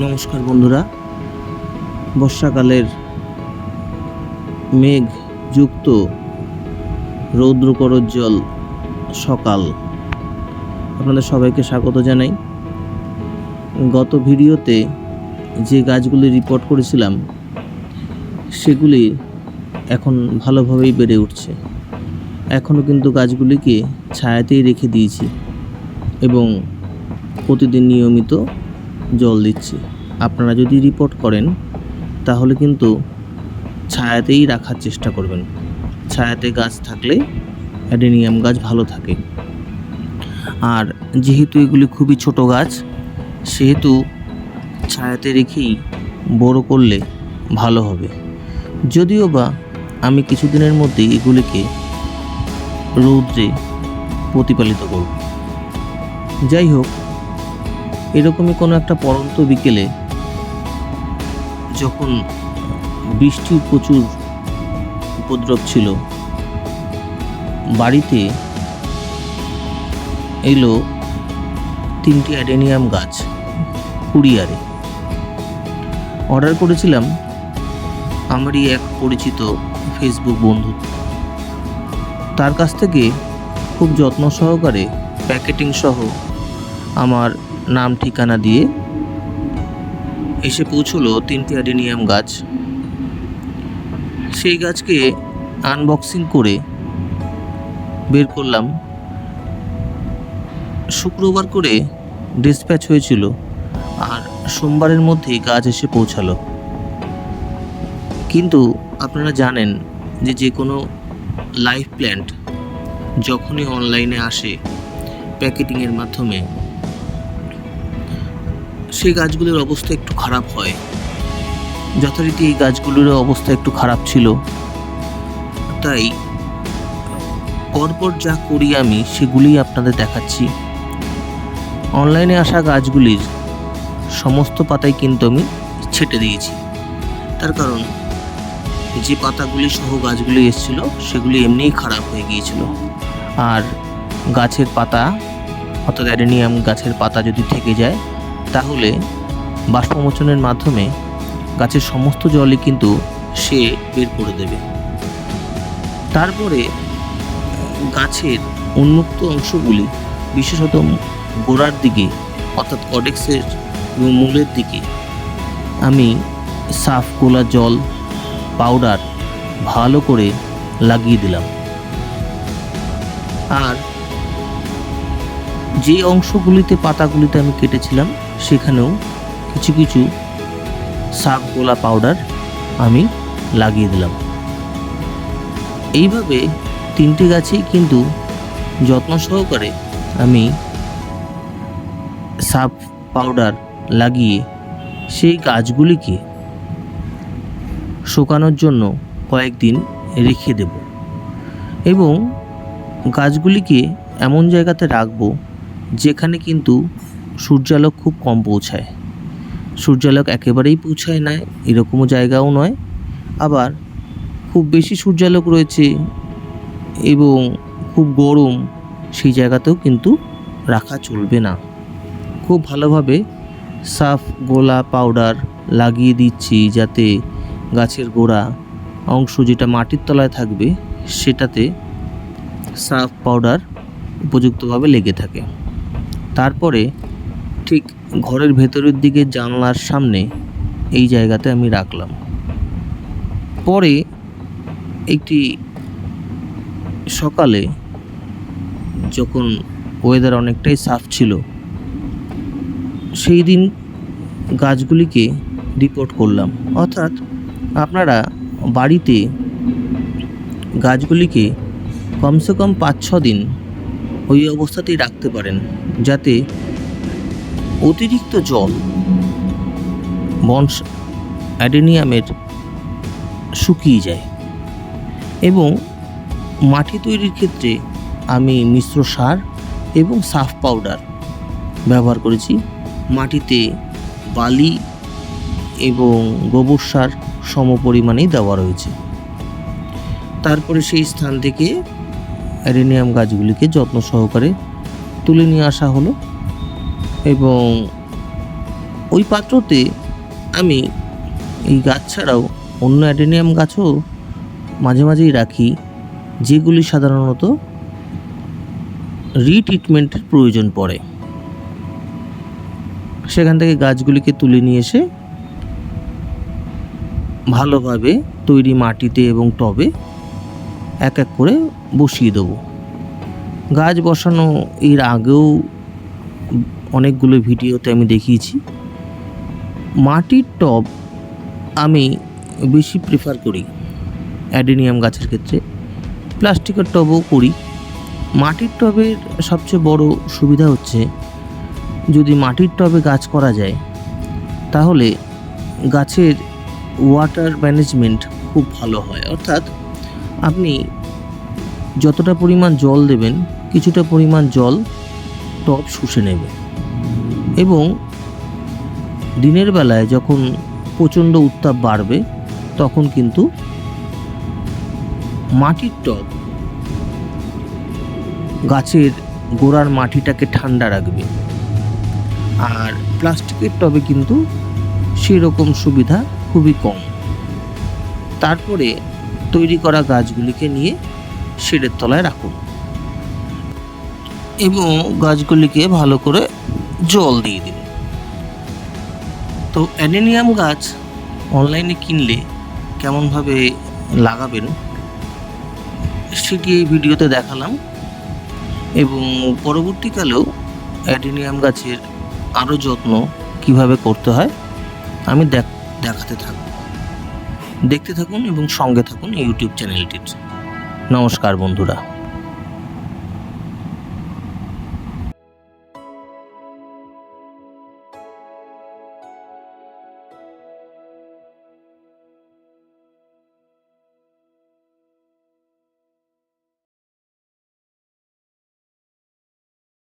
নমস্কার বন্ধুরা, বর্ষাকালের মেঘ যুক্ত রৌদ্রকরোজ্জ্বল সকাল আপনাদের সবাইকে স্বাগত জানাই। গত ভিডিওতে যে গাছগুলি রিপোর্ট করেছিলাম সেগুলি এখন ভালোভাবেই বেড়ে উঠছে। এখনও কিন্তু গাছগুলিকে ছায়াতেই রেখে দিয়েছি এবং প্রতিদিন নিয়মিত জল দিচ্ছি। আপনারা যদি রিপোর্ট করেন তাহলে কিন্তু ছায়াতেই রাখার চেষ্টা করবেন। ছায়াতে গাছ থাকলে অ্যাডেনিয়াম গাছ ভালো থাকে। আর যেহেতু এগুলি খুবই ছোট গাছ, সেহেতু ছায়াতে রেখেই বড় করলে ভালো হবে। যদিও বা আমি কিছুদিনের মধ্যেই এগুলিকে রৌদ্রে প্রতিপালিত করব। যাই হোক, এরকমই কোনো একটা পড়ন্ত বিকেলে যখন বৃষ্টির প্রচুর উপদ্রব ছিল, বাড়িতে এলো 3টি অ্যাডেনিয়াম গাছ কুরিয়ারে। অর্ডার করেছিলাম আমারই এক পরিচিত ফেসবুক বন্ধু। তার কাছ থেকে খুব যত্ন সহকারে প্যাকেটিং সহ আমার নাম ঠিকানা দিয়ে এসে পৌঁছলো 3টি অ্যাডেনিয়াম গাছ। সেই গাছকে আনবক্সিং করে বের করলাম। শুক্রবার করে ডিসপ্যাচ হয়েছিল আর সোমবারের মধ্যেই গাছ এসে পৌঁছালো। কিন্তু আপনারা জানেন যে কোনো লাইভ প্ল্যান্ট যখনই অনলাইনে আসে প্যাকেটিংয়ের মাধ্যমে, সেই গাছগুলির অবস্থা একটু খারাপ হয়। যথারীতি এই গাছগুলির অবস্থা একটু খারাপ ছিল, তাই পরপর যা করি আমি সেগুলিই আপনাদের দেখাচ্ছি। অনলাইনে আসা গাছগুলির সমস্ত পাতাই কিন্তু আমি ছেটে দিয়েছি। তার কারণ যে পাতাগুলি সহ গাছগুলি এসেছিল সেগুলি এমনিই খারাপ হয়ে গিয়েছিল। আর গাছের পাতা, অর্থাৎ অ্যাডেনিয়াম গাছের পাতা যদি থেকে যায় তাহলে বাষ্পমোচনের মাধ্যমে গাছের সমস্ত জলই কিন্তু সে বের করে দেবে। তারপরে গাছের উন্মুক্ত অংশগুলি, বিশেষত গোড়ার দিকে অর্থাৎ কডেক্সের মূলের দিকে আমি সাফ গোলা জল পাউডার ভালো করে লাগিয়ে দিলাম। আর যে অংশগুলিতে পাতাগুলিতে আমি কেটেছিলাম সেখানেও কিছু কিছু সাফ গোলা পাউডার আমি লাগিয়ে দিলাম। এইভাবে 3টি গাছেই কিন্তু যত্ন সহকারে আমি সাফ পাউডার লাগিয়ে সেই গাছগুলিকে শুকানোর জন্য কয়েকদিন রেখে দেব এবং গাছগুলিকে এমন জায়গাতে রাখবো যেখানে কিন্তু সূর্যালোক খুব কম পৌঁছায়। সূর্যালোক একেবারেই পৌঁছায় না এরকমও জায়গাও নয়, আবার খুব বেশি সূর্যালোক রয়েছে এবং খুব গরম, সেই জায়গাতেও কিন্তু রাখা চলবে না। খুব ভালোভাবে সাফ গোলা পাউডার লাগিয়ে দিচ্ছি যাতে গাছের গোড়া অংশ যেটা মাটির তলায় থাকবে সেটাতে সাফ পাউডার উপযুক্তভাবে লেগে থাকে। তারপরে ঠিক ঘরের ভেতরের দিকে জানলার সামনে এই জায়গাতে আমি রাখলাম। পরে একটি সকালে যখন ওয়েদার অনেকটাই সাফ ছিল, সেই দিন গাছগুলিকে রিপোর্ট করলাম। অর্থাৎ আপনারা বাড়িতে গাছগুলিকে কমসে কম 5-6 দিন ওই অবস্থাতেই রাখতে পারেন, যাতে অতিরিক্ত জল অ্যাডেনিয়ামের শুকিয়ে যায়। এবং মাটি তৈরির ক্ষেত্রে আমি মিশ্র সার এবং সাফ পাউডার ব্যবহার করেছি। মাটিতে বালি এবং গোবর সার সম পরিমাণেই দেওয়া রয়েছে। তারপরে সেই স্থান থেকে অ্যাডেনিয়াম গাছগুলিকে যত্ন সহকারে তুলে নিয়ে আসা হলো এবং ওই পাত্রতে আমি এই গাছ ছাড়াও অন্য অ্যাডেনিয়াম গাছও মাঝে মাঝেই রাখি, যেগুলি সাধারণত রিট্রিটমেন্টের প্রয়োজন পড়ে। সেখান থেকে গাছগুলিকে তুলে নিয়ে এসে ভালোভাবে তৈরি মাটিতে এবং টবে এক এক করে বসিয়ে দেবো। গাছ বসানো এর আগেও অনেকগুলো ভিডিওতে আমি দেখিয়েছি। মাটির টব আমি বেশি প্রেফার করি অ্যাডেনিয়াম গাছের ক্ষেত্রে, প্লাস্টিকের টবও করি। মাটির টবের সবচেয়ে বড় সুবিধা হচ্ছে, যদি মাটির টবে গাছ করা যায় তাহলে গাছের ওয়াটার ম্যানেজমেন্ট খুব ভালো হয়। অর্থাৎ আপনি যতটা পরিমাণ জল দেবেন, কিছুটা পরিমাণ জল টব শুষে নেবে। এবং দিনের বেলায় যখন প্রচণ্ড উত্তাপ বাড়বে, তখন কিন্তু মাটির টব গাছের গোড়ার মাটিটাকে ঠান্ডা রাখবে। আর প্লাস্টিকের টবে কিন্তু সেরকম সুবিধা খুবই কম। তারপরে তৈরি করা গাছগুলিকে নিয়ে শেডের তলায় রাখুন এবং গাছগুলিকে ভালো করে জল দিয়ে দিন। তো অ্যাডেনিয়াম গাছ অনলাইনে কিনলে কেমনভাবে লাগাবেন সেটি এই ভিডিওতে দেখালাম, এবং পরবর্তীকালেও অ্যাডেনিয়াম গাছের আরও যত্ন কিভাবে করতে হয় আমি দেখাতে থাকব। দেখতে থাকুন এবং সঙ্গে থাকুন ইউটিউব চ্যানেলটির। নমস্কার বন্ধুরা।